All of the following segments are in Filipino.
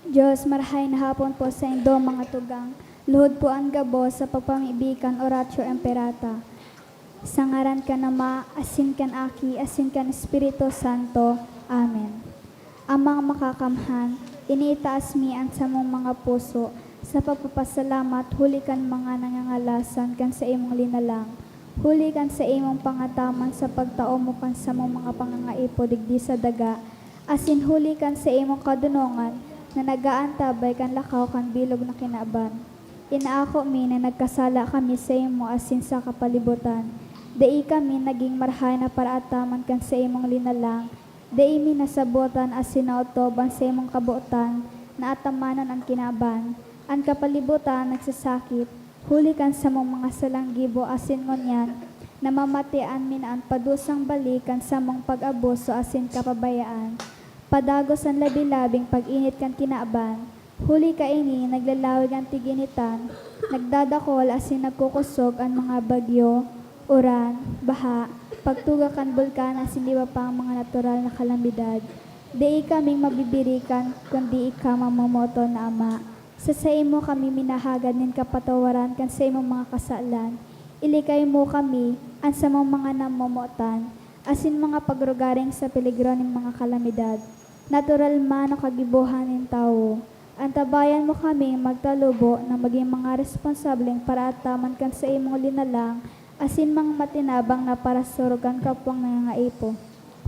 Diyos, marahay na hapon po sa indo mga tugang. Luhod po ang gabos sa pagpamibikan oratio emperata. Sa ngaran ka na ma, asin kan aki, asin kan Espiritu Santo. Amen. Amang makakamhan, iniitaas mi ang samong mga puso, sa pagpapasalamat, huli kan mga nangangalasan kan sa imong linalang. Huli kan sa imong pangataman sa pagtao mo kan sa mong mga pangangaipo digdi sa daga, asin huli kan sa imong kadunongan, na nagaantabay kan lakaw kan bilog na kinaban. Inaako mi na nagkasala kami sa imo asin sa kapalibutan. Dai kami naging marhay na paraataman kan sa imong linalang. Dai mi nasabotan asin nautoban sa imong kabuotan, na atamanan ang kinaban. Ang kapalibutan nagsasakit, huli kan sa mong mga salanggibo asin ngunyan, na mamatian min ang padusang balikan sa mong pag-abuso asin kapabayaan. Padagos ang labi-labing pag-init kan kinaaban, huli kaini naglalawig ang tiginitan, nagdadakol asin nagkukusog ang mga bagyo, uran, baha, pagtuga kan bulkan asin liwa pa ang mga natural na kalamidad. Di kaming mabibirikan kundi ika mamamoto na ama. Sa imo kami minahagad nin kapatawaran kan sa imong mga kasalan. Ilikay mo kami ang sa mga namomotan, asin mga pagrugaring sa peligro ng mga kalamidad. Natural man ang kagibuhan ng tao. Antabayan mo kami magtalubo na maging mga responsableng para ataman kan sa imong linalang, asin mga matinabang na para surugan kapwang nangangaipo.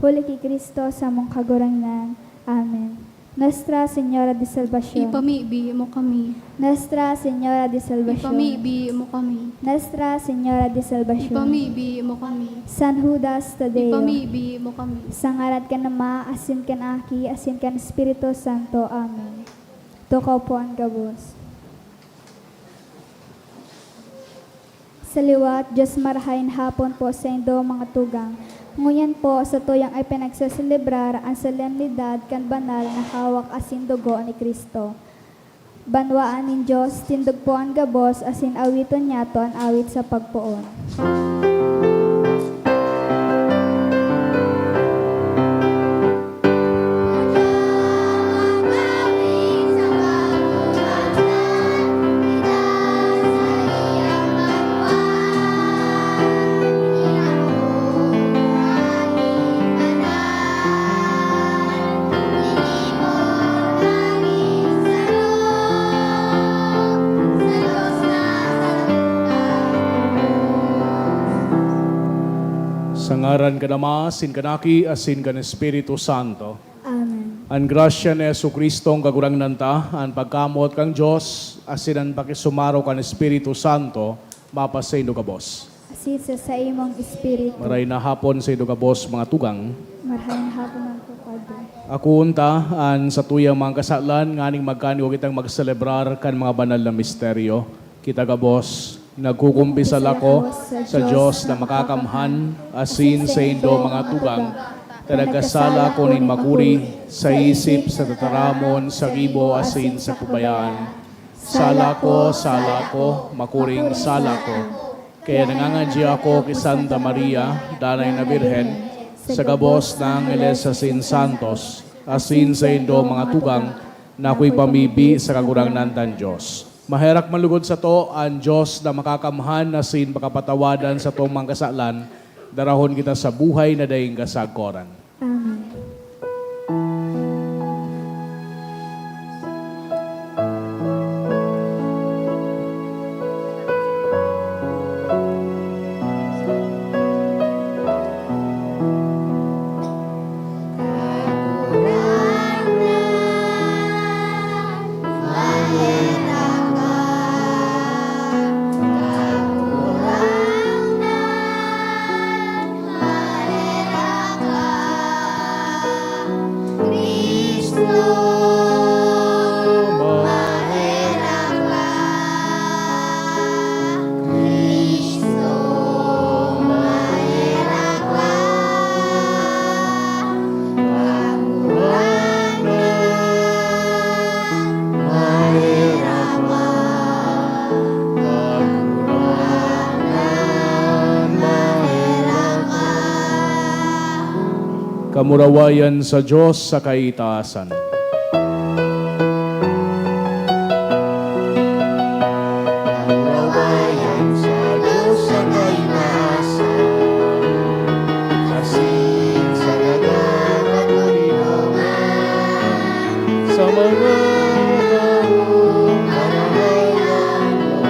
Huli ki Kristo sa mong kagurangan. Amen. Nuestra Señora de Salvación. Ipamibi mo kami. Nuestra Señora de Salvación. Ipamibi mo kami. Nuestra Señora de Salvación. Ipamibi mo kami. San Judas Tadeo. Ipamibi mo kami. Sangarat ka na ma, asin kan aki, asin kan Espiritu Santo. Amen. Tukaw po ang gabos. Sa liwat, Diyos marahayin hapon po sa indo mga tugang. Nguyan po sa tuyang ay pinagsaselebrar ang solemnidad kan banal na hawak asin dugo ni Kristo. Banwaan ng Diyos, tindog po ang gabos asin awiton niya to ang awit sa pagpuon. Sa ngaran ka nama, sin kanaki, asin kan Espiritu Santo. Amen. Ang grasya ni Yesu Kristo ang kagurang nanta, ang pagkamot kang Diyos, asin ang pakisumaro kan Espiritu Santo, mapasayno ka boss. Asin sa imong Espiritu. Maray na hapon sa ino ka boss, mga tugang. Marahayin hapon ang kukado. Ako unta, an sa tuyang mga kasalan, nganing magkaniw kitang magselebrar kan mga banal na misteryo. Kita ka boss, nagkukumpisal ako sa Diyos na makakamhan, asin sa indo mga tugang, talagasala ko nin makuri, sa isip, sa tataramon, sa gibo, asin sa pubayaan. Sala ko, makuring sala ko. Kaya nangangadya ako kay Santa Maria, Danay na Birhen, sa gabos ng Angeles asin Santos, asin sa indo mga tugang, na ako'y pamibi sa kagurangnan tan Diyos. Maherak malugod sa to, ang Diyos na makakamhan na sin makapatawadan sa tong mga kasalan, darahon kita sa buhay na daing kasagkoran. Amen. Kamurawayan sa Diyos sa kaitaasan. sa mga taong nangangailangan mo.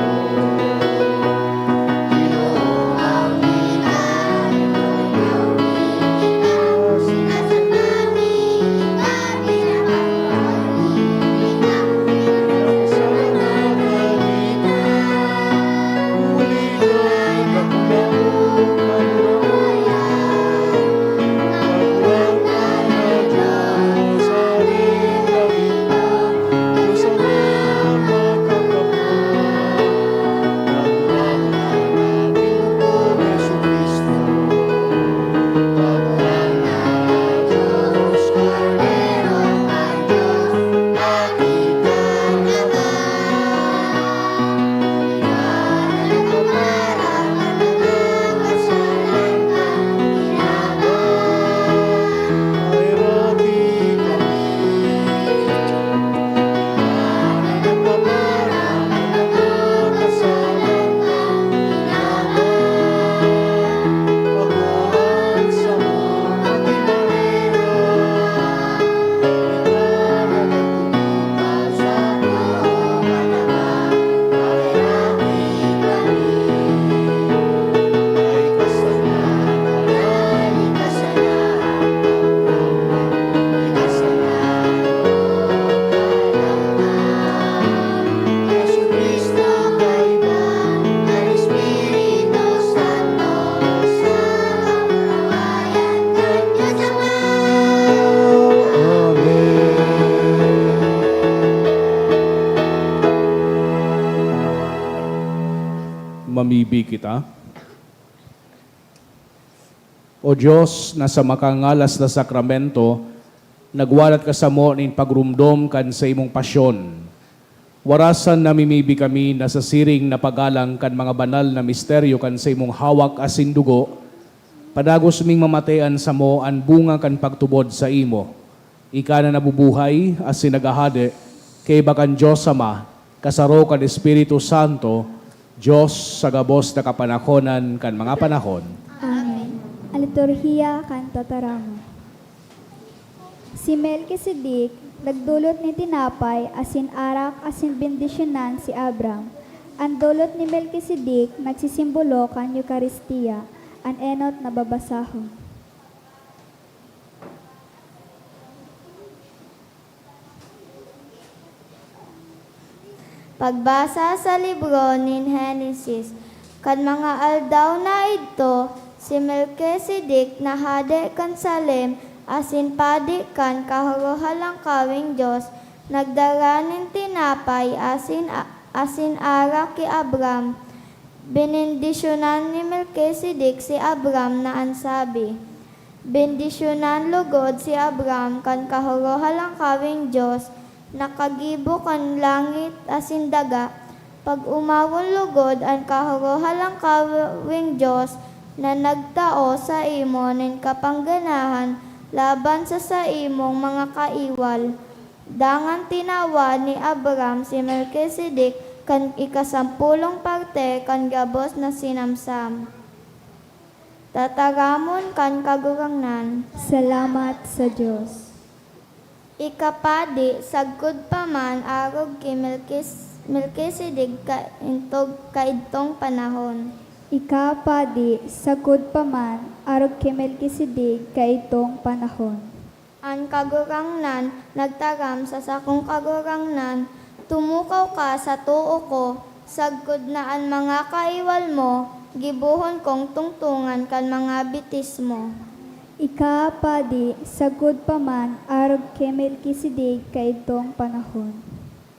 Mamibi kita. O Diyos, na sa makangalas na sakramento, nagwalat ka sa mo nin pagrumdom kan sa imong pasyon. Warasan namimibi kami na sa siring na pagalang kan mga banal na misteryo kan sa imong hawak asin dugo, padagos ming mamatayan sa mo ang bunga kan pagtubod sa imo. Ika na nabubuhay asin nagahade, kay bakan Diyos Ama, kasaro kan Espiritu Santo, Diyos sa gabos na kapanahonan kan mga panahon. Amen. Aliturhiya kan tataramo. Si Melkisedek nagdulot ni tinapay asin arak asin bendisyonan si Abram. Ang dulot ni Melkisedek nagsisimbolo kan Eucharistia, an enot na babasahon. Pagbasa sa libro ni Henesis, kan mga aldaw na ito, si Melkisedek na hade kan Salem, asin padi kan kahuruhalang kawing Diyos, nagdara nin tinapay, asin arak ki Abram. Benendisyonan ni Melkisedek si Abram na ansabi, bendisyonan lugod si Abram kan kahuruhalang kawing Diyos, nakagibo kan langit asin daga, pag umawon lugod ang kahuruhalang kawing Diyos na nagtao sa imo nin kapangganahan laban sa imong mga kaiwal. Dangan tinawa ni Abram si Melkisedek kan ikasampulong parte kan gabos na sinamsam. Tataramon kan kagurangnan. Salamat sa Diyos. Ikapadi, sagkod pa man, arog kay Melkisedek kaidtong panahon. Ikapadi, sagod pa man, arog kay Melkisedek kaitong panahon. Ang kagurangnan, nagtaram sa sakong kagurangnan, tumukaw ka sa tuo ko, sagkod na ang mga kaiwal mo, gibuhon kong tungtungan kan mga bitis mo. Ikapadi, sagod pa man, arog kay Melkisedek kaitong panahon.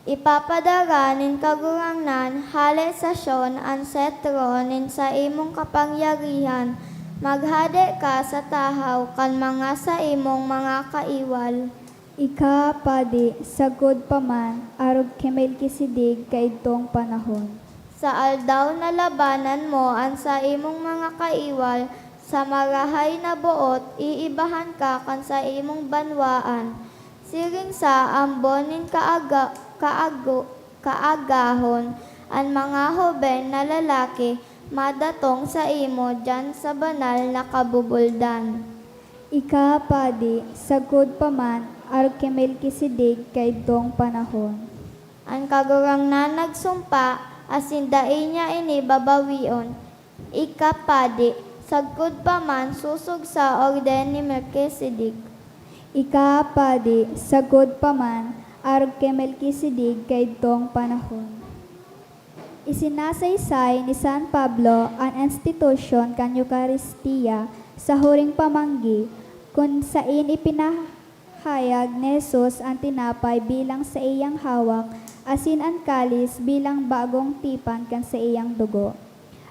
Ipapadara nin kagurangnan, hale sa syon ang setro nin sa imong kapangyarihan, maghade ka sa tahaw kan mga sa imong mga kaiwal. Ikapadi, sagod pa man, arog kay Melkisedek kaitong panahon. Sa aldaw na labanan mo ang sa imong mga kaiwal, sa marahay na buot, iibahan ka kan sa imong banwaan. Siring sa ambonin kaagahon, ang mga hoben na lalaki, madatong sa imo dyan sa banal na kabubuldan. Ikapadi, sagod pa man, arog kay Melkisedek kay dong panahon. Ang kagurang na nagsumpa, asin dai niya ini babawion. Ikapadi, sagkod pa man susog sa orden ni Melkisedek. Ikapadi, sagod pa man, arog kay Melkisedek kay dong panahon. Isinasaysay ni San Pablo ang institusyon kan Eucharistia sa huring pamanggi kung sain ipinahayag ni Jesus ang tinapay bilang sa iyang hawak asin ang kalis bilang bagong tipan kan sa iyang dugo.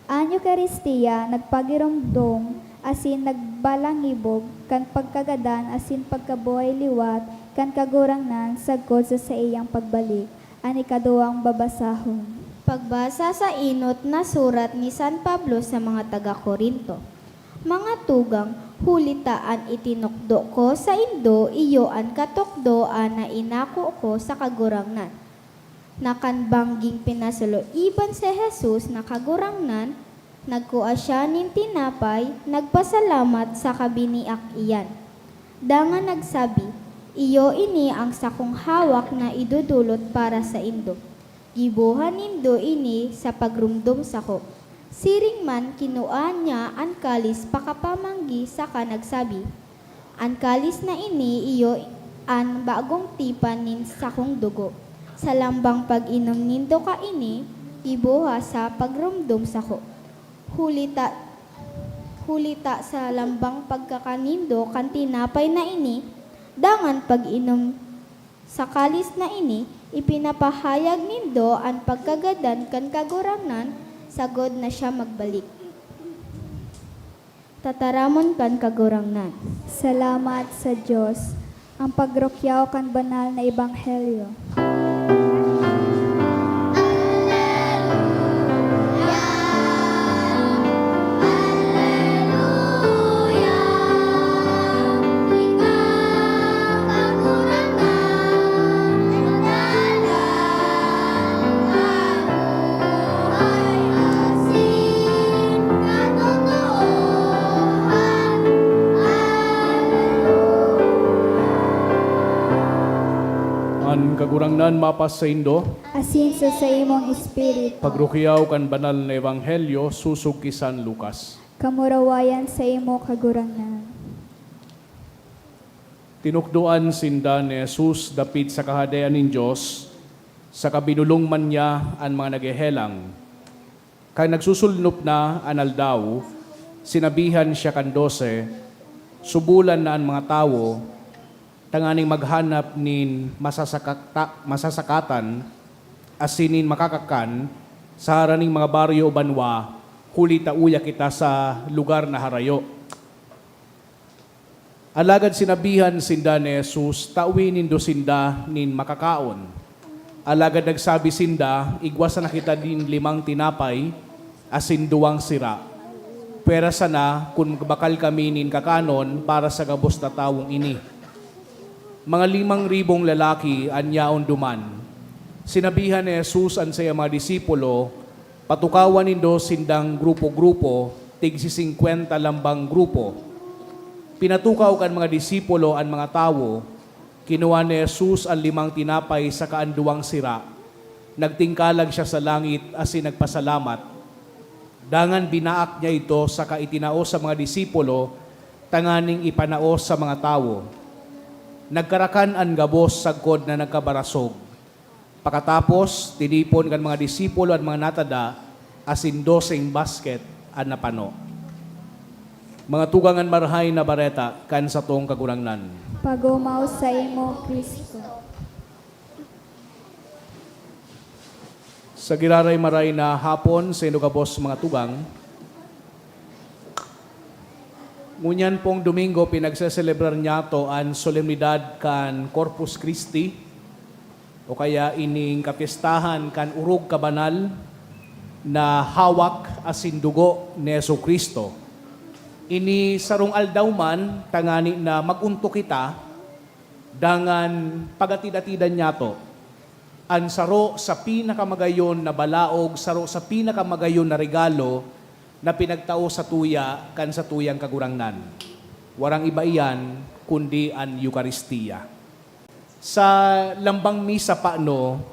Ang Eucharistia nagpagiromdom asin nagbalangibog kan pagkagadan asin pagkabuhay liwat kan kagurangnan sagkod sa iyang pagbalik. Ang ikaduwang babasahon. Pagbasa sa inot na surat ni San Pablo sa mga taga-Korinto. Mga tugang, hulitaan itinukdo ko sa indo, iyo an katukdoan na inako ko sa kagurangnan. Nakanbangging pinasulo iban si Jesus na kagurangnan, nagkuha siya nin tinapay, nagpasalamat sa kabiniak iyan. Dangan nagsabi, iyo ini ang sakong hawak na idudulot para sa indo. Gibuhan nindo ini sa pagrumdum sako. Siring man kinuan niya ang kalis pakapamanggi saka nagsabi, ang kalis na ini iyo an bagong tipan nin sakong dugo. Sa lambang pag-inom nindo ka ini, gibuha sa pagrumdum sako. Hulita sa lambang pagkakanindo kan tinapay na ini, dangan pag-inom sa kalis na ini, ipinapahayag nindo ang pagkagadan kan kagurangnan, sagod na siya magbalik. Tataramon kan kagurangnan. Salamat sa Diyos. Ang pagrokyaw kan banal na ebanghelyo. An kagurangnan mapas sa indo, Asin sa imong espiritu. pagrukyaw kan banal na ebanghelyo susug ki San Lucas. Kamurawayan sa imo kagurangnan. Tinukduan sinda ni Jesus dapit sa kahadayan nin Dios sa kabinulong man niya ang mga nagehelang. Kay nagsusulnop na analdaw, sinabihan siya kan 12, subulan na ang mga tao, tanganing maghanap nin masasakatan, asinin makakakan, sa haraning mga baryo o banwa, huli tauya kita sa lugar na harayo. Alagad sinabihan sinda ni Jesus, tauwi nindo sinda nin makakaon. Alagad nagsabi sinda, igwasan na kita din 5 tinapay, asin 2 sira. Pera sana kung bakal kami nin kakanon para sa gabos na tawong ini. Mga 5,000 lalaki anyaon duman. Sinabihan ni Jesus ang saya mga disipulo, patukawan nindo sindang grupo-grupo, tigsi 50 lambang grupo. Pinatukaw kan mga disipulo ang mga tawo, kinuha ni Jesus ang 5 tinapay sa kaan 2 sira. Nagtingkalag siya sa langit asin nagpasalamat. Dangan binaak niya ito sa kaitinaos sa mga disipulo, tanganing ipanaos sa mga tawo. Nagkarakan ang gabos sagkod na nagkabarasog. Pakatapos, tinipon kan mga disipulo at mga natada, asin 12 basket at napano. Mga tugangan marhay na bareta, kan sa tong kagurangnan. Pagumaw sa imo, Kristo. Sa giraray maray na hapon, sa inugabos mga tugang, ngunyan pong Domingo, pinagseselebrar niya to ang solemnidad kan Corpus Christi, o kaya ining kapistahan kan urog kabanal na hawak asin dugo ni Jesucristo. Ini sarong aldaw man, tangani na magunto kita, dangan pagatid-atidan niya to. Ang saro sa pinakamagayon na balaog, saro sa pinakamagayon na regalo, na pinagtao sa tuya kan sa tuyang kagurangnan. Warang iba iyan, kundi ang Eucharistia. Sa lambang misa paano,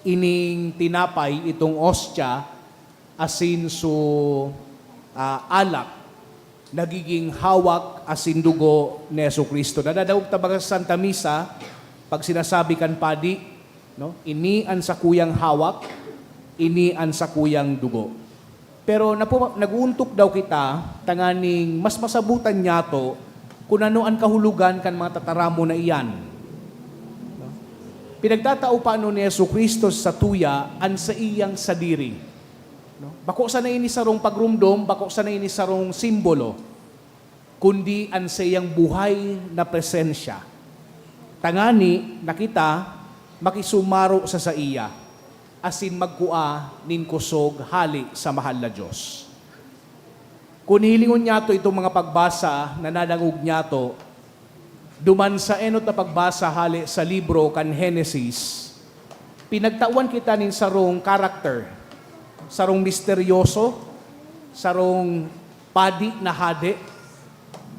ining tinapay itong ostya, asin so alak, nagiging hawak asin dugo ni Jesucristo. Nadadaog tabaga sa Santa Misa, pag sinasabi kan padi, no? Ini ang sakuyang hawak, ini ang sakuyang dugo. Pero naguuntok daw kita, tanganing mas masabutan niya to, kung ano ang kahulugan kan mga tataramo na iyan. Pinagtatao paano ni Jesucristo sa tuya ang sa iyang sadiri. No? Bako sa na ini sarong pagrumdom, bako sa na ini sarong simbolo, kundi ang sa iyang buhay na presensya. Tangani, nakita, makisumaro sa iya, asin magkua nin kusog hali sa mahal na Diyos. Kung hilingon niya to itong mga pagbasa na nadangog niya to, duman sa enot na pagbasa hali sa libro kan Genesis, pinagtawan kita nin sarong karakter, sarong misteryoso, sarong padi na hade,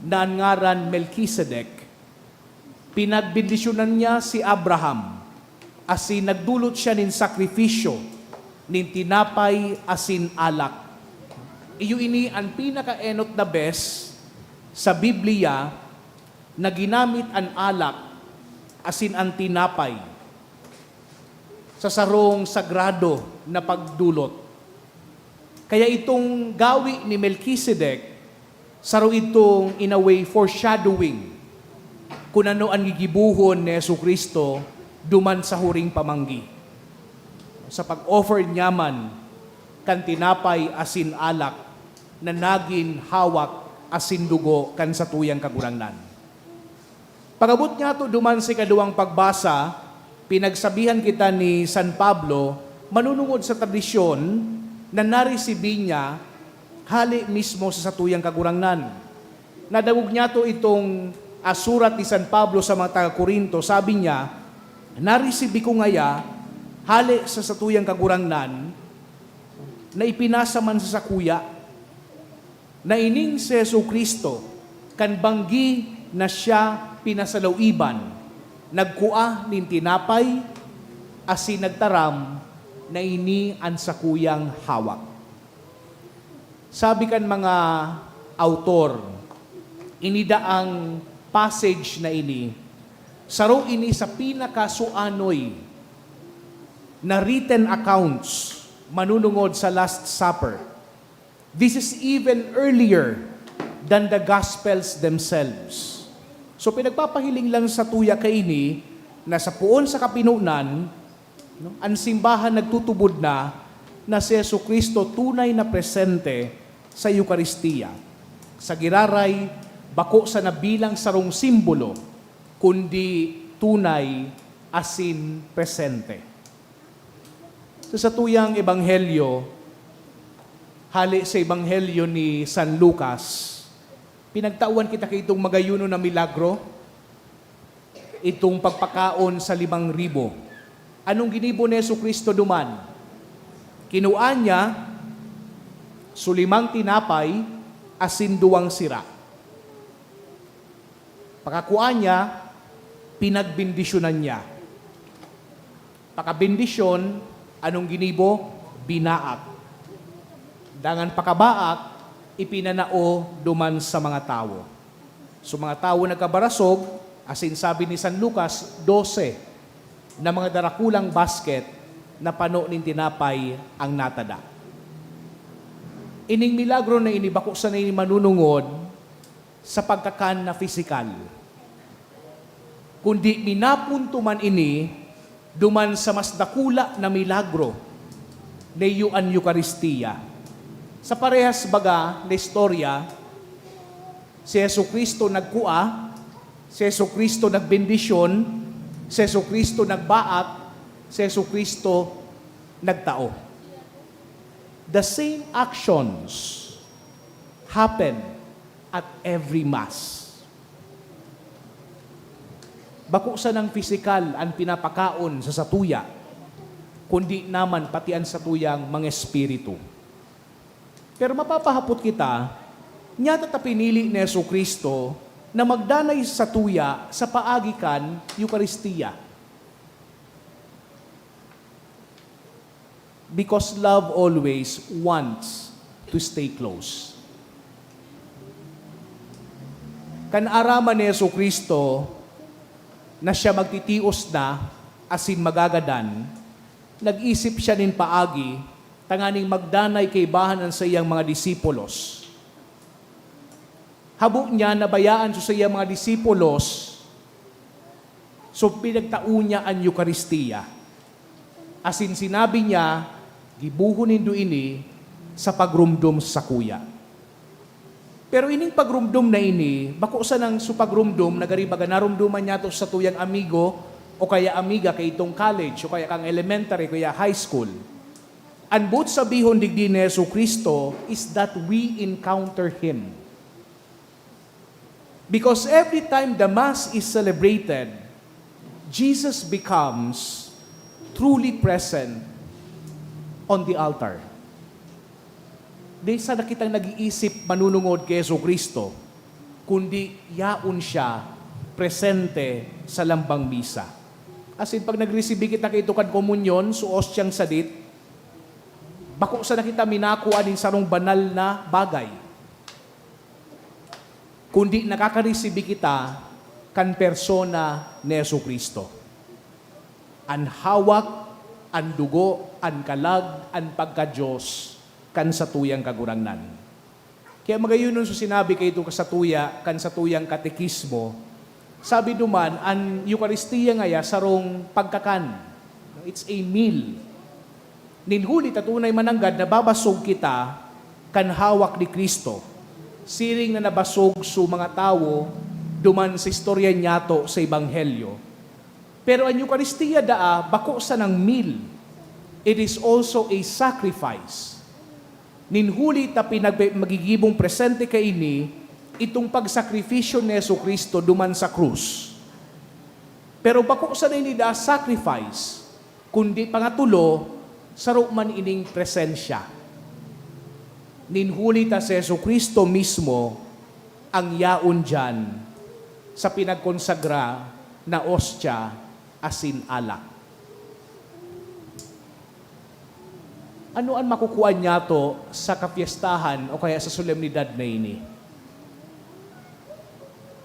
na ngaran Melchizedek. Pinagbindisyonan niya si Abraham, asin nagdulot siya nin sakripisyo, nin tinapay asin alak. Iyo ini ang pinaka-enot na bes sa Biblia na ginamit ang alak asin ang tinapay sa sarong sagrado na pagdulot. Kaya itong gawi ni Melchizedek, saro itong in a way foreshadowing kung ano ang gigibuhon ni Jesucristo duman sa huring pamanggi. Sa pag-offer niya man kan tinapay asin alak na naging hawak asin dugo kan sa tuyang kagurangnan. Pagabot niya to duman sa ikaduwang pagbasa, pinagsabihan kita ni San Pablo, manunungod sa tradisyon na naresibi niya hali mismo sa satuyang kagurangnan. Nadagog niya to itong surat ni San Pablo sa mga taga-Korinto, sabi niya, naresibi ko ngaya hali sa satuyang kagurangnan na ipinasa man sa sakuya na ining si Jesucristo kan banggi na siya pinasalawiban, nagkua nin tinapay, asin nagtaram na ini ang sakuyang hawak. Sabi kan mga autor, inidaang passage na ini, saro ini sa pinakasuanoy na written accounts manunungod sa Last Supper. This is even earlier than the Gospels themselves. So pinagpapahiling lang sa tuya kaini na sa puon sa kapinunan, no, ang simbahan nagtutubod na si Jesucristo tunay na presente sa Eucharistia. Sa giraray, bako sa nabilang sarong simbolo, kundi tunay asin presente. So, sa tuyang ebanghelyo, hali sa ebanghelyo ni San Lucas, pinagtauan kita kay itong magayuno na milagro, itong pagpakaon sa 5,000. Anong ginibo ni Jesucristo duman? Kinuan niya, sulimang tinapay, asin 2 sira. Pakakuan niya, pinagbindisyonan niya. Pakabindisyon, anong ginibo? Binaak. Dangan pakabaak, ipinanao duman sa mga tao. So mga tao nagkabarasog, asin sabi ni San Lucas, 12 na mga darakulang basket na pano nin tinapay ang natada. Ining milagro na inibako sa na manunungod sa pagkakan na fisikal. Kundi minapunto man ini duman sa mas dakula na milagro na iyuan Eucharistia. Sa parehas baga na istorya, si Jesucristo nagkua, si Jesucristo nagbendisyon, si Jesucristo nagbaak, si Jesucristo nagtao. The same actions happen at every Mass. Bako sa ng pisikal ang pinapakaon sa satuya, kundi naman pati ang satuyang mga espiritu. Pero mapapahapot kita, niya pinili ni Jesucristo na magdanay sa tuya sa paagikan Eucharistia. Because love always wants to stay close. Kan araman ni Jesucristo na siya magtitios na asin magagadan, nag-isip siya nin paagi, tanganing magdanay kay bahanan sa iyang mga disipulos. Habo niya nabayaan sa iyang mga disipulos, so pinagtao niya ang Eucharistia. Asin sinabi niya, gibuhunin do ini sa pagrumdum sa kuya. Pero ining pagrumdum na ini, bako sa nang supagrumdum, nagaribaga narumduman niya to sa tuyang amigo o kaya amiga kay itong college o kaya kang elementary o kaya high school. Ang buot sabihon digdi ni Jesucristo is that we encounter Him. Because every time the Mass is celebrated, Jesus becomes truly present on the altar. Di sa nakitang nag-iisip manunungod kay Jesucristo, kundi yaon siya presente sa lambang misa. As in, pag nag-receive kita kay ito kan komunyon, suos siyang sadit, bako sa nakita minakuan din sarong banal na bagay. Kundi nakaka-receive kita kan persona ni Jesucristo. An hawak, an dugo, an kalag, an pagka-Diyos, kan sa tuyang kagurangnan. Kaya magayon nun so sinabi kay ito sa tuya, kan sa tuyang katekismo, sabi duman, an Eucharistia ngaya sarong pagkakan. It's a meal. Ninhuli tatunay mananggad na babasog kita kan hawak ni Kristo. Siring na nabasog su mga tao duman sa istorya niyato sa Ebanghelyo. Pero ang Eucharistia daa, bako sa ng meal. It is also a sacrifice. Ninhuli ta magigibong presente kay ini, itong pagsakripisyo ni Jesucristo duman sa krus. Pero bako sa nini daa sacrifice, kundi pangatulo, saro man ining presensya. Ninhuli ta si Jesucristo mismo ang yaon dyan sa pinagkonsagra na ostya asin alak. Ano ang makukuha niya to sa kapiestahan o kaya sa solemnidad na ini?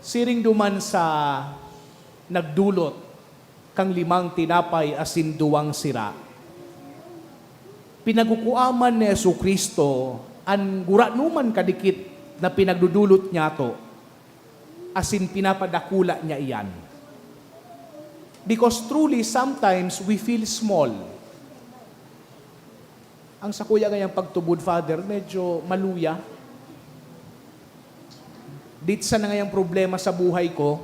Siring duman sa nagdulot kang 5 tinapay asin 2 sira. Pinagukuaman ni Jesucristo ang guranuman kadikit na pinagdudulot niya to, asin pinapadakula niya iyan. Because truly, sometimes we feel small. Ang sa kuya ngayang pagtubod, Father, medyo maluya. Ditsa na ngayang problema sa buhay ko,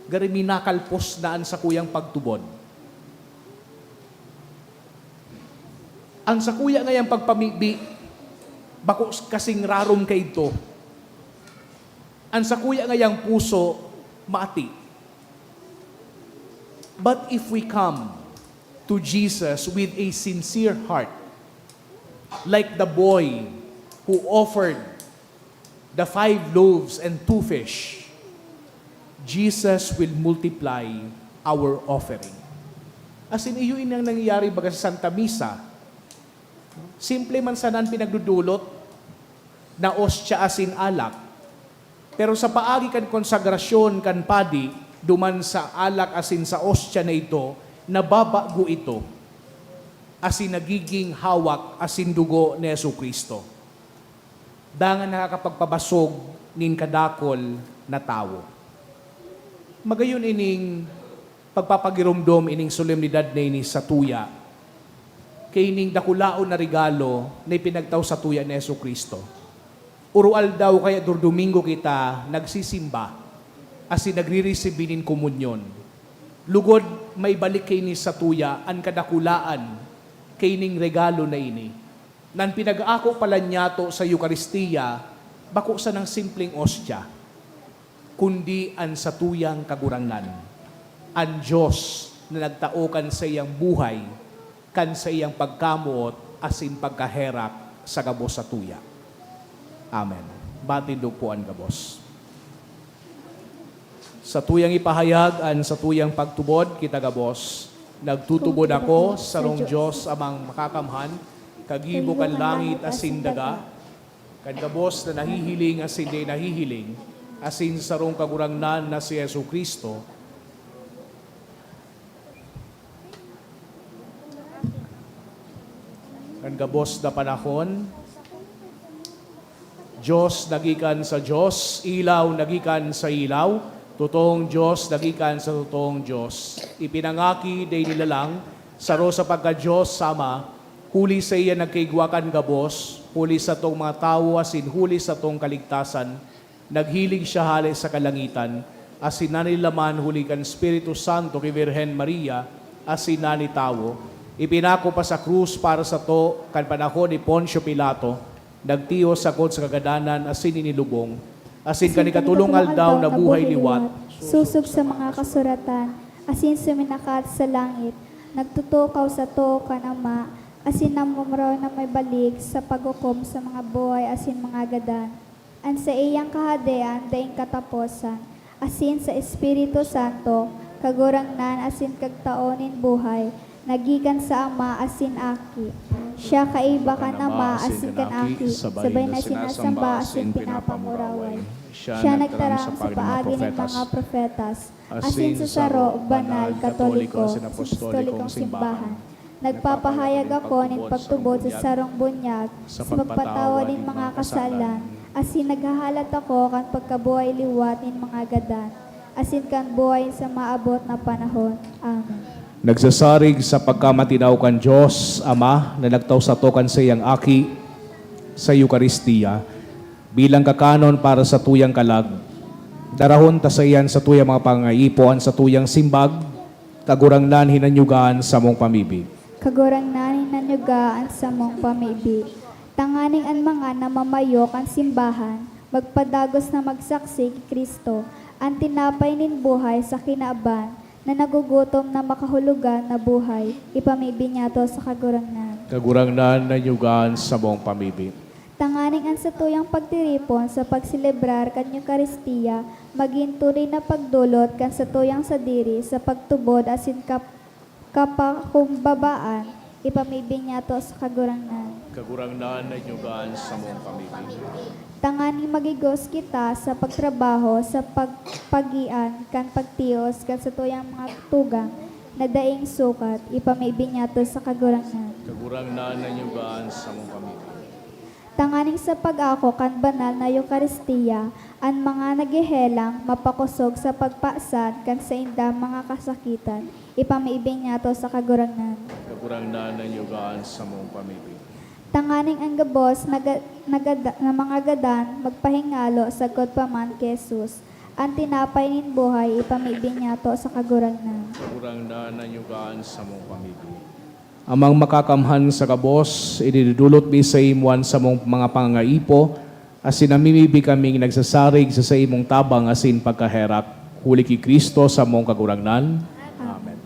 garimi nakalpos daan sa kuyang pagtubod. Ang sa kuya ngayang pagpamibi, bako kasing rarom kay ito. Ang sa kuya ngayang puso, maati. But if we come to Jesus with a sincere heart, like the boy who offered the 5 loaves and 2 fish, Jesus will multiply our offering. As in, iyon ang nangyayari baga sa Santa Misa. Simple man sanan pinagdudulot na ostya asin alak. Pero sa paagi kan konsagrasyon kan padi, duman sa alak asin sa ostya na ito, nababago ito. Asin nagiging hawak asin dugo ni Jesucristo. Dangan nakakapagpabasog nin kadakol na tao. Magayon ining pagpapagirumdom ining solemnidad na ini sa tuya, kay ining dakulaon na regalo na ipinagtaw sa tuya ni Jesucristo. Urual daw kaya Domingo kita nagsisimba asin nagre-receive nin komunyon. Lugod may balik kay ni sa tuya ang kadakulaan kay ning regalo na ini. Nan pinag-aako pala niya to sa Eucharistia, bako sa ng simpleng ostya, kundi an sa tuyang kagurangnan. Ang Diyos na nagtaokan sa iyang buhay, kan sa iyang pagkamuot, asin pagkaherak sa gabos sa tuya. Amen. Batindog po ang gabos. Sa tuyang ipahayag an sa tuyang pagtubod, kita gabos. Nagtutubod ako sa rong Diyos amang makakamhan, kagibo kan langit asin daga, kan gabos na nahihiling asin di nahihiling, asin sa rong kagurangnan na si Yesu Kristo, kan gabos na panahon, Diyos nagikan sa Diyos, ilaw nagikan sa ilaw, totoong Diyos nagikan sa totoong Diyos. Ipinangaki day nilalang, saro sa pagka-Diyos sama, huli sa iya nagkaigwakan gabos, huli sa tong mga tao asin huli sa tong kaligtasan, naghilig siya hali sa kalangitan, asin nanilaman huli kan Espiritu Santo kay Virgen Maria, asin nani tao, ipinako pa sa krus para sa to, kan panahon ni Poncio Pilato, nagtiyo sakot sa kagadanan asin inilubong, asin kanikatulong aldaw na buhay liwat, susog sa mga kasuratan, asin suminakat sa langit, nagtutukaw sa to kan Ama, asin namumraw na may balik sa paghukom sa mga buhay asin mga gadan. An sa iyang kahadean daing kataposan, asin sa Espiritu Santo, kagurangnan asin kagtaonin buhay, nagikan sa Ama asin aki. Siya kaiba kan Ama asin kan aki, sabay na sinasamba asin pinapamuraway. Siya nagtarang sa paagi ng mga profetas, asin sa saro, banal, katoliko, sa apostolikong simbahan. Nagpapahayag ako nin pagtubod sa sarong bunyag, sa magpatawa din mga kasalan, asin naghahalat ako kan pagkabuhay liwat nin mga gadan, asin kan buhay sa maabot na panahon. Amen. nagsasarig sa pagkamatinaw kan Diyos, Ama, na nagtaw sa tokan sa iyang aki sa Eucharistia, bilang kakanon para sa tuyang kalag. Darahon ta sa iyan sa tuyang mga pangaipoan sa tuyang simbag, kagurangnan hinanyugaan sa mong pamibig. Kagurangnan hinanyugaan sa mong pamibig. Tanganing an mga namamayok ang simbahan, magpadagos na magsaksi kay Kristo, ang tinapay nin buhay sa kinaaban, na nagugutom na makahulugan na buhay, ipamibig niya to sa kagurangnan. Kagurangnan na nyugaan sa mong pamibig. Tanganing ang sa tuyang pagtiripon sa pagsilebrar kan Eucharistia, maging tunay na pagdulot kan sa tuyang sadiri sa pagtubod asin kapakumbabaan, ipamibig niya to sa kagurangnan. Kagurangnan na nyugaan sa mong pamibig. Tanganing magigos kita sa pagtrabaho, sa pagpagian, kan pagtios, kan sa tuyang mga tugang, na daing sukat, ipamibig niya to sa kagurangnan. Kagurangnan na nyugaan sa mong pamibig. Tanganing sa pag-ako kan banal na Eucharistia, ang mga nagihelang mapakusog sa pagpasad kan sa inda mga kasakitan, ipamibig niya to sa kagurangnan. Kagurangnan na nyugaan sa mong pamibig. Tanganing ang gabos na mga gadan magpahingalo sa God paman kay Jesus, ang tinapay nin buhay, ipamibig niya to sa kagurangnan. Kagurangnan na nyugaan sa mong pamibig. Amang makakamhan sa kabos, ididulot mi sa imuan sa mong mga pangaipo, asin namimibig kaming nagsasarig sa imong tabang asin pagkaherak, huli ki Kristo sa mong kagurangnan. Amen.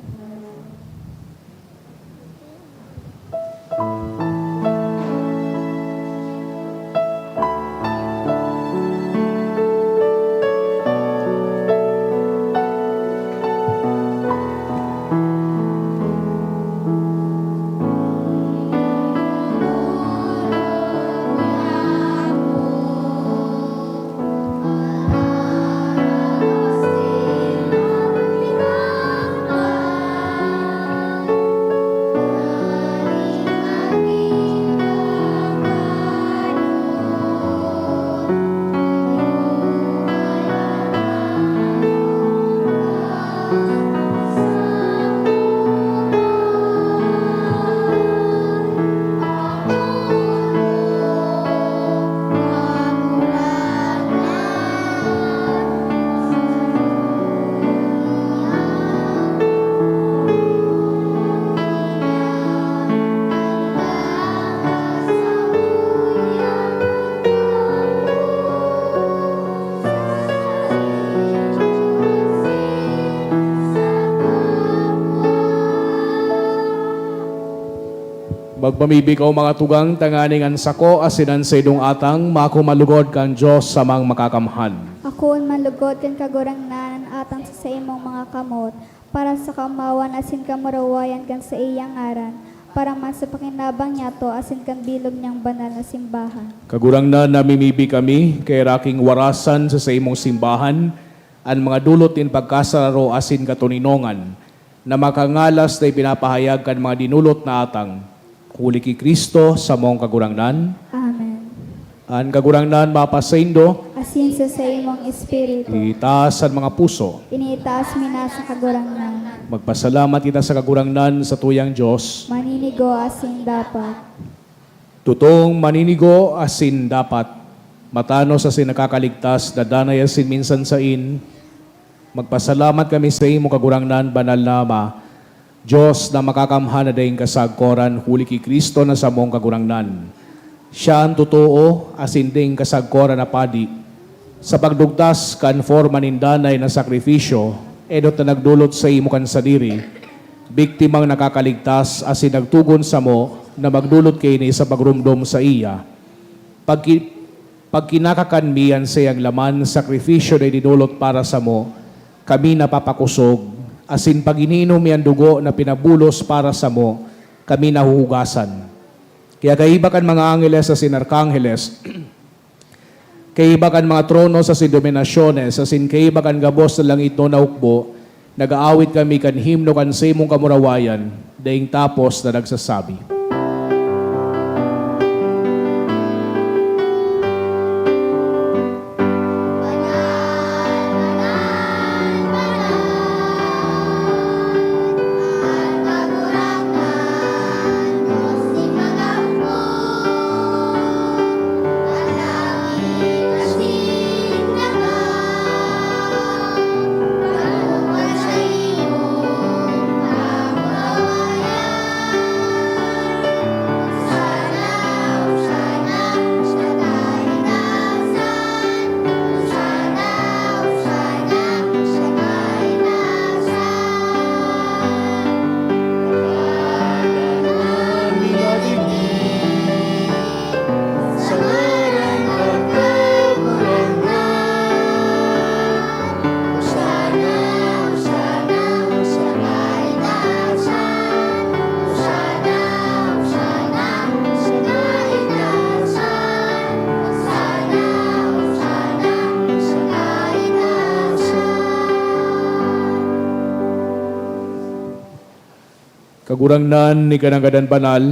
Magpamibig o mga tugang tanganing ang sako asinan sa idong atang makumalugod kang Diyos sa mang makakamhan. Ako ang malugod kan kagurangnan, hatang sa imong mga kamot, para sa kamawan asin kamurawayan kan sa iyang ngaran, para man sa pakinabang niya to asin kan bilog niyang banal na simbahan. Kagurang na namimibi kami, kay raking warasan sa imong simbahan, ang mga dulot in pagkasararo asin katuninongan, na makangalas na ipinapahayag kan mga dinulot na atang, huli ki Kristo sa mong kagurangnan. Amen. Ang kagurangnan mapasaindo, Asin sa imong espiritu, itaas ang mga puso. initaas mina sa kagurangnan, Magpasalamat kita sa kagurangnan sa tuyang Diyos. maninigo asin dapat. Tutong maninigo asin dapat, matanos asin nakakaligtas, dadanay asin minsan sain. Magpasalamat kami sa imo kagurangnan, banal na Ama, Diyos na makakamhan na dayong kasagkoran, huli ki Kristo na sa mong kagurangnan. Siya ang totoo, asin ding kasagkoran na padi. Sa pagdugtas kan forma nindanay na sakripisyo, edot na nagdulot sa imo kan sadiri, biktimang nakakaligtas, asin nagtugon sa mo, na magdulot kini sa pagrumdom sa iya. Pag kinakakanmian sa iyang laman, sakripisyo na dinulot para sa mo, kami napapakusog, asin pag ininom yan dugo na pinabulos para sa mo, kami nahuhugasan. Kaya kaiba kan mga angeles sa sinarkangheles, kaiba kan mga trono sa sindominasyones, asin kaiba kan gabos na langit no naukbo, nag-aawit kami kan himno kan sa imong kamurawayan, daing tapos na nagsasabi. Kagurangnan ni kanagadan banal,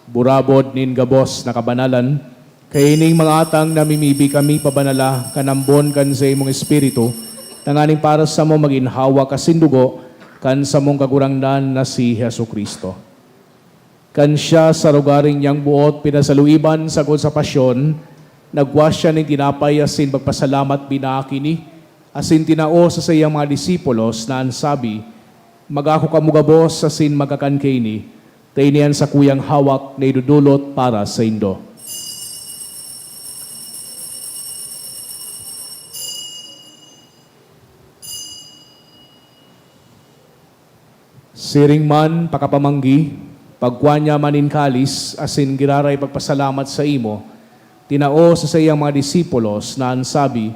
burabod nin gabos na kabanalan, kay ining mga atang namimibi kami pabanala, kanambon kan sa imong espiritu, tanganing para sa mo maginhawa kasindugo, kan sa mong kagurangnan na si Hesu Kristo. Kan siya sa lugaring niyang buot, pinasaluiban sagod sa pasyon, nagwas siya ng tinapay asin pagpasalamat binakini, asin tinao sa iyang mga disipulos na ansabi, magako kamugabos asin magakankini, tayo niyan sa kuyang hawak na idudulot para sa indo. Siring man pakapamanggi, pagkuanya manin kalis, asin giraray pagpasalamat sa imo, tinao sa iyang mga disipulos na ansabi,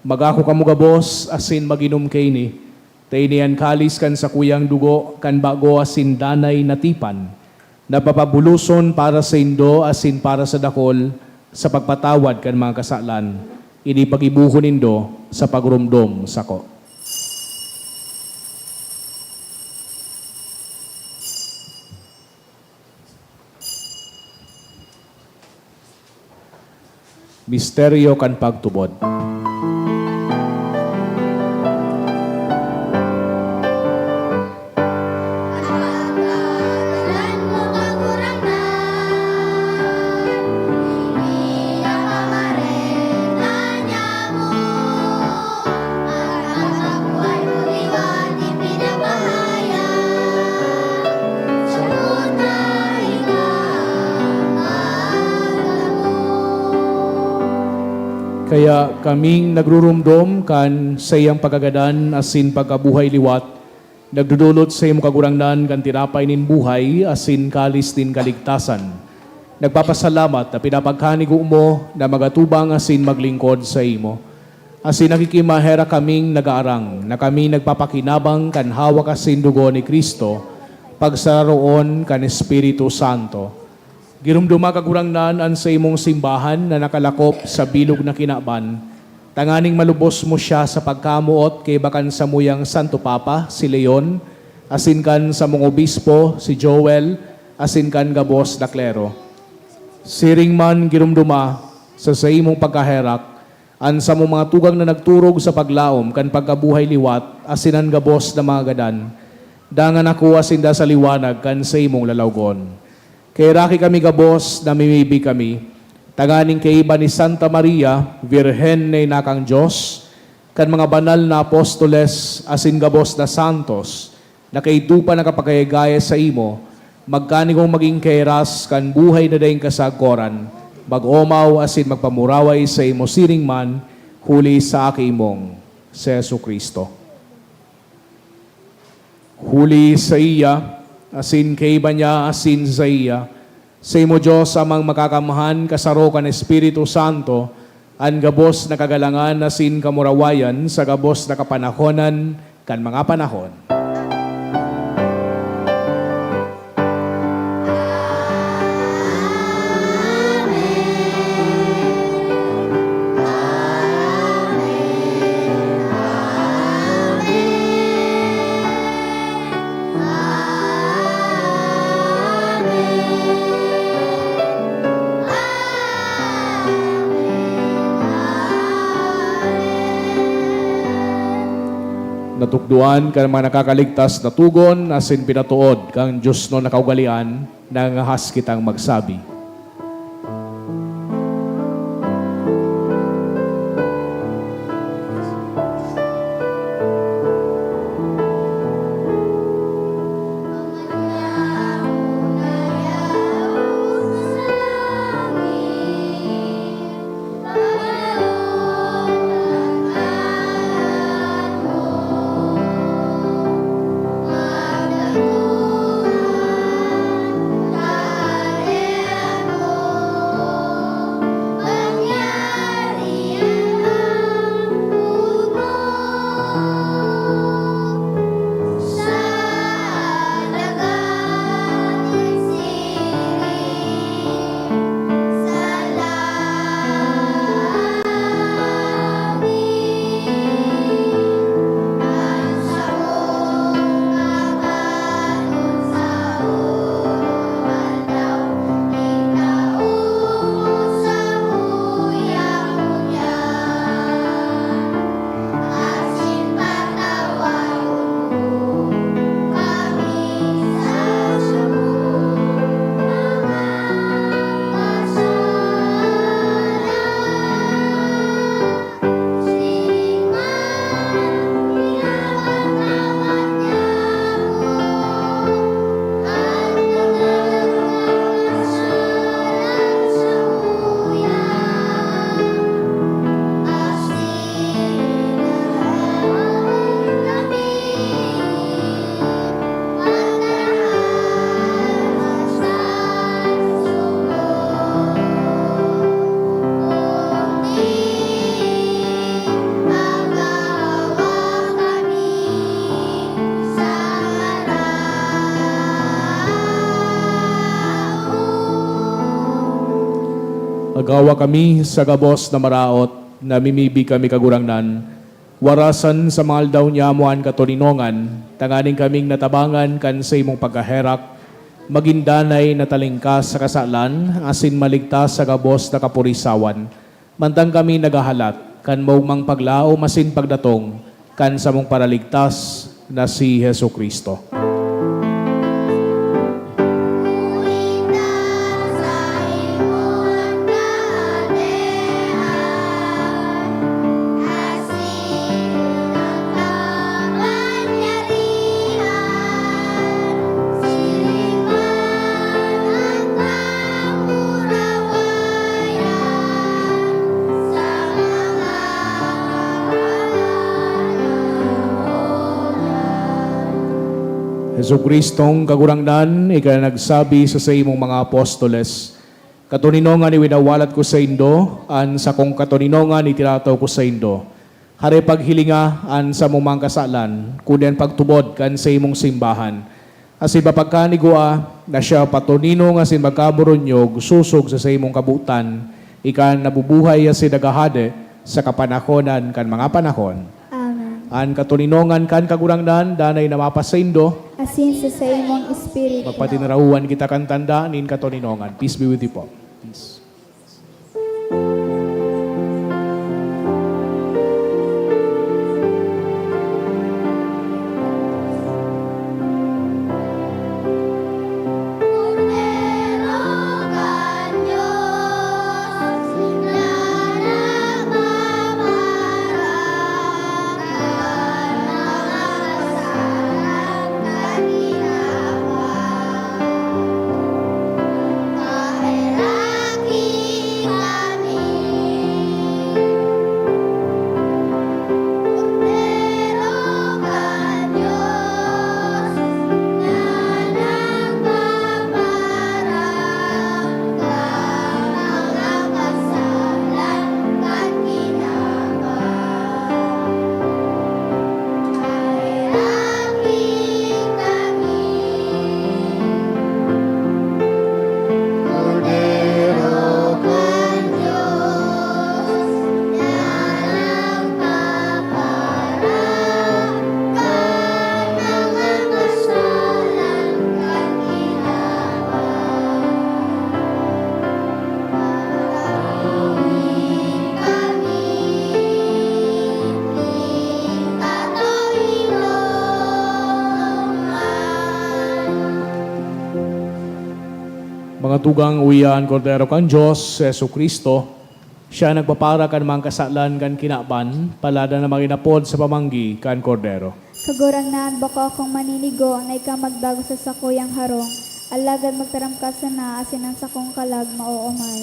magako kamugabos asin maginom kini, tayo niyan kalis kan sa kuyang dugo, kan bago asin danay natipan, napapabuluson para sa indo asin para sa dakol, sa pagpatawad kan mga kasalan, ini pagibuhon indo sa pagrumdom sako. Misteryo kan pagtubod. Kaya kaming nagrurumdom kan sa iyang pagagadan asin pagkabuhay liwat, nagdudulot sa iyong kagurangnan kan tinapay nin buhay asin kalis din kaligtasan. Nagpapasalamat na pinapagkanig mo na magatubang asin maglingkod sa imo. Asin nakikimahera kaming nagaarang, na kami nagpapakinabang kan hawak asin dugo ni Kristo, pagsaroon kan Espiritu Santo. Girumduma kagurangnan an sa imong simbahan na nakalakop sa bilog na kinaban, tanganing malubos mo siya sa pagkamuot kay bakan sa muyang Santo Papa, si Leon, asin kan sa mong obispo, si Joel, asin kan gabos na klero. Siring man girumduma sa imong pagkaherak, an sa mong mga tugang na nagturog sa paglaom kan pagkabuhay liwat, asinan gabos na mga gadan, dangan ako asinda sa liwanag kan sa imong lalawgon. Kay raki kami gabos na mimibi kami, tanganing kay iba ni Santa Maria, Virhen na inakang Diyos, kan mga banal na apostoles, asin gabos na santos, na kay tupa na kapagayagaya sa imo, magkanigong maging kairas kan buhay na daing kasagkoran, mag-omaw asin magpamuraway sa imo siring man, huli sa aki imong si Jesu Kristo. Huli sa iya, asin kay iba niya, asin sa iya, sa imo Diyos amang makakamahan kasaro kan Espiritu Santo, an gabos na kagalangan asin kamurawayan sa gabos na kapanahonan kan mga panahon. Natukduan kan mga nakakaligtas na tugon, asin pinatuod kang Diyos no nakaugalian, nangahas kitang magsabi. Agawa kami sa gabos na maraot, na mimibi kami kagurangnan, warasan sa mga aldaw niya muan katoninongan, tanganing kaming natabangan kan sa imong pagkaherak, magindanay na talingkas sa kasalan, asin maligtas sa gabos na kapurisawan, mantang kami nagahalat, kan maumang paglao masin pagdatong, kan sa mong paraligtas na si Jesu Kristo. Jesucristong kagurangnan, ika nagsabi sa imong mga apostoles, katoninongan iwinawalat ko sa indo, an sa kong katoninongan itilataw ko sa indo. Hari paghilinga an sa mumang kasalan, kunen pagtubod kan sa imong simbahan. Asi bapagkanigua na siya patonino nga sin magkaburonyog susog sa imong kabutan, ikan nabubuhay si dagahade sa kapanahonan kan mga panahon. Amen. An katuninongan kan kagurangnan, danay na mapasaindo, Asin sa imong espiritu. magpatinarahuan kita kan tanda, nin katuninongan. Peace be with you po. Peace. Mga tugang uyan, Kordero kan Diyos, Yesu Kristo, siya nagpapara kan mga kasalan kan kinaban, palada na maginapod sa pamanggi kan Kordero. Kagurangnan bako akong maninigo na ikaw magdago sa sakuyang harong. Alagad magtaram ka sa na asin ang sakong kalag mauumay.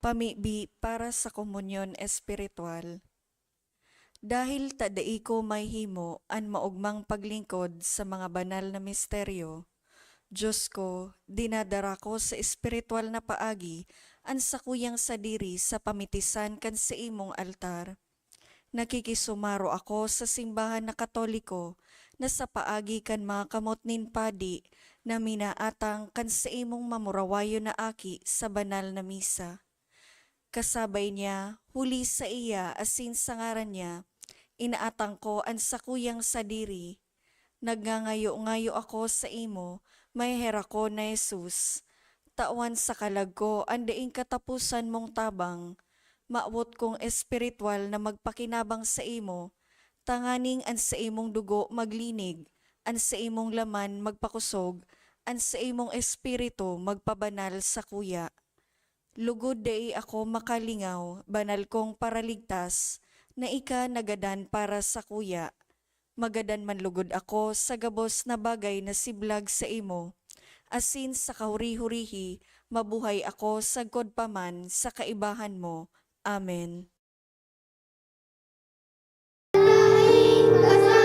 Pamibi para sa komunyon espiritual. Dahil tadai ko may himo an maugmang paglingkod sa mga banal na misteryo, Diyos ko, dinadara ko sa espiritual na paagi an sakuyang sadiri sa pamitisan kan sa imong altar. Nakikisumaro ako sa simbahan na Katoliko na sa paagi kan mga kamot nin padi na minaatang kan sa imong mamurawayo na aki sa banal na misa. Kasabay niya, huli sa iya asin sa ngaran niya, inaatang ko ang sakuyang sadiri. Nagngangayo-ngayo ako sa imo, may hera ko na Jesus. Tawan sa kalag ko, andaing katapusan mong tabang. Maawot kong espiritual na magpakinabang sa imo, tanganing an sa imong dugo maglinig, an sa imong laman magpakusog, an sa imong espiritu magpabanal sa kuya. Lugod dai ako makalingaw, banal kong paraligtas, na ika nagadan para sa kuya. Magadan man lugod ako sa gabos na bagay na siblag sa imo. Asin sa kahuri-hurihi, mabuhay ako sagkod paman sa kaibahan mo. Amen. Sa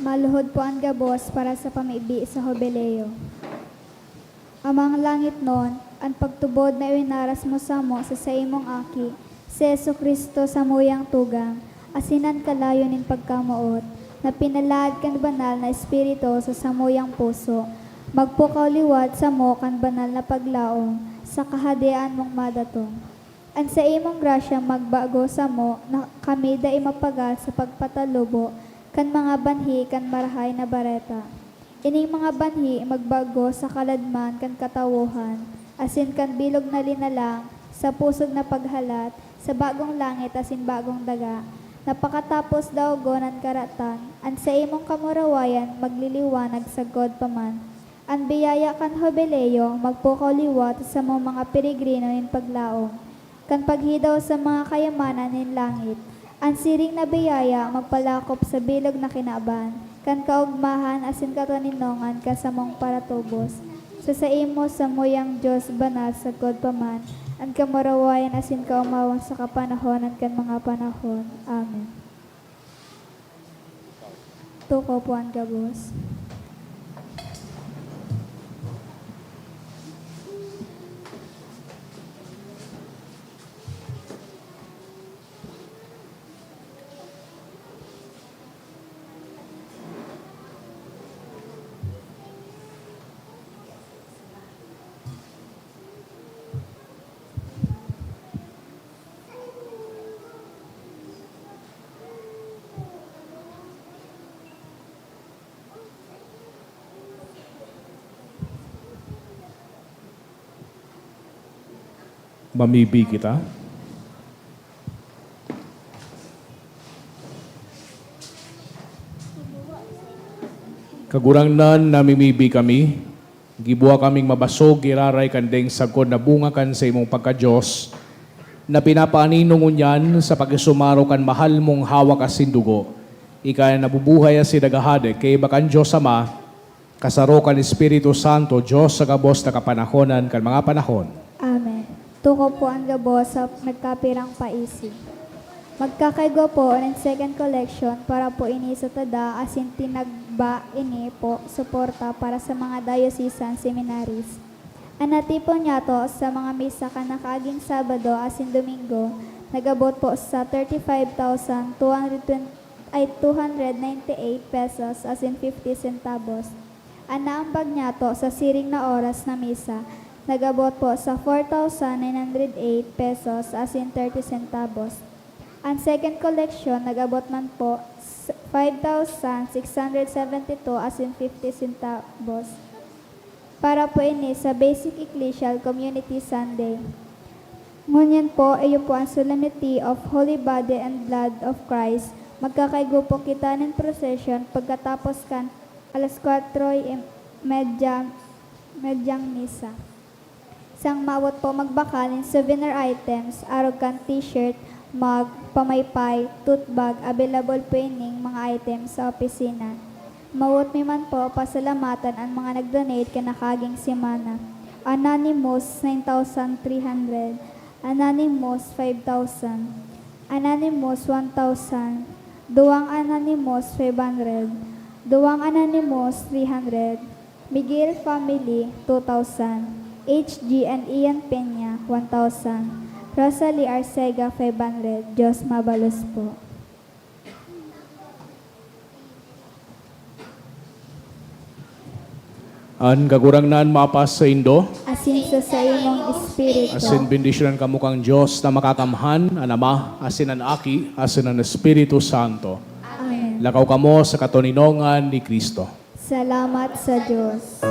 Maluhod po ang gabos para sa pamibi sa Hobeleo. Amang langit nun, ang pagtubod na inaras mo sa imong aki, si Yesu Kristo sa muyang tugang, asinan kalayo nin pagkamuot, na pinalaad kan banal na espiritu sa samuyang puso, magpukaw liwat sa mo kan banal na paglaong, sa kahadian mong madatong. Ang sa imong grasya magbago sa mo, na kami da imapagal sa pagpatalubo, kan mga banhi kan marahay na bareta. Ining mga banhi magbago sa kaladman kan katawuhan, asin kan bilog na linalang, sa pusod na paghalat, sa bagong langit asin bagong daga. Napakatapos daw gonan karatan, an sa imong kamurawayan magliliwanag sa God paman. An biyaya kan Hobeleo magpukaw liwat sa mga peregrino nin paglaong, kan paghidaw sa mga kayamanan nin langit. Ang siring na biyaya magpalakop sa bilog na kinaban, kan kaugmahan asin kataninongan kasamong paratubos. Sa imo sa muyang Diyos banal sa God paman, ang kamarawayan asin kaumawan sa kapanahonan kan mga panahon. Amen. Tuko po ang gabos. Mamibi kita. Kagurangnan namimibi kami, gibuha kaming mabasog, giraray kandeng sagkod na bunga kan sa imong pagka-Diyos, na pinapaaninong unyan sa pagkisumaro kan mahal mong hawak asin dugo. Ika nabubuhay asin nagahade, kay bakan Diyos Ama, kasaro kan Espiritu Santo, Diyos sa kabos na kapanahonan kan mga panahon. Amen. Tuko po ang gabos sa nagkapirang paisi. Magkakaigo po ng second collection para po ini sa tada asin tinagba ini po suporta para sa mga diocesan seminaries. Anatipon niya to sa mga misa kanakaaging Sabado asin Domingo, nagabot po sa 35,298 pesos asin 50 centavos. Anaambag niya to sa siring na oras na misa, nagabot po sa 4,908 pesos asin 30 centavos. Ang second collection, nagabot man po 5,672 asin 50 centavos. Para po ini sa Basic Ecclesial Community Sunday. Ngunyan po, iyo po ang Solemnity of Holy Body and Blood of Christ. Magkakaigo po kita ng procession pagkatapos kan alas 4:30 medyang misa. Sang mawat po magbakalin souvenir items, arog kan t-shirt, mug, pamaypay, tote bag, available po ining mga items sa opisina. Mawat mi man po pasalamatan ang mga nag-donate kanakaging simana. Anonymous 9,300, Anonymous 5,000, Anonymous 1,000, Duwang Anonymous 500, Duwang Anonymous 300, Miguel Family 2,000, HG and Ian Peña 1,000, Rosalie Arcega 500, Diyos mabalos po. An kagurang naan mapas sa Indo, Asin sa imong espiritu. asin bendisyonan kamo kang Diyos na makakamhan, an Ama, asin an Aki, asin an Espiritu Santo. Amen. Lakaw kamo sa katuninongan ni Kristo. Salamat sa Diyos.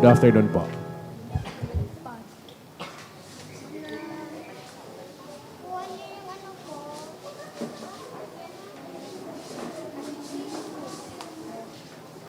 Good afternoon po.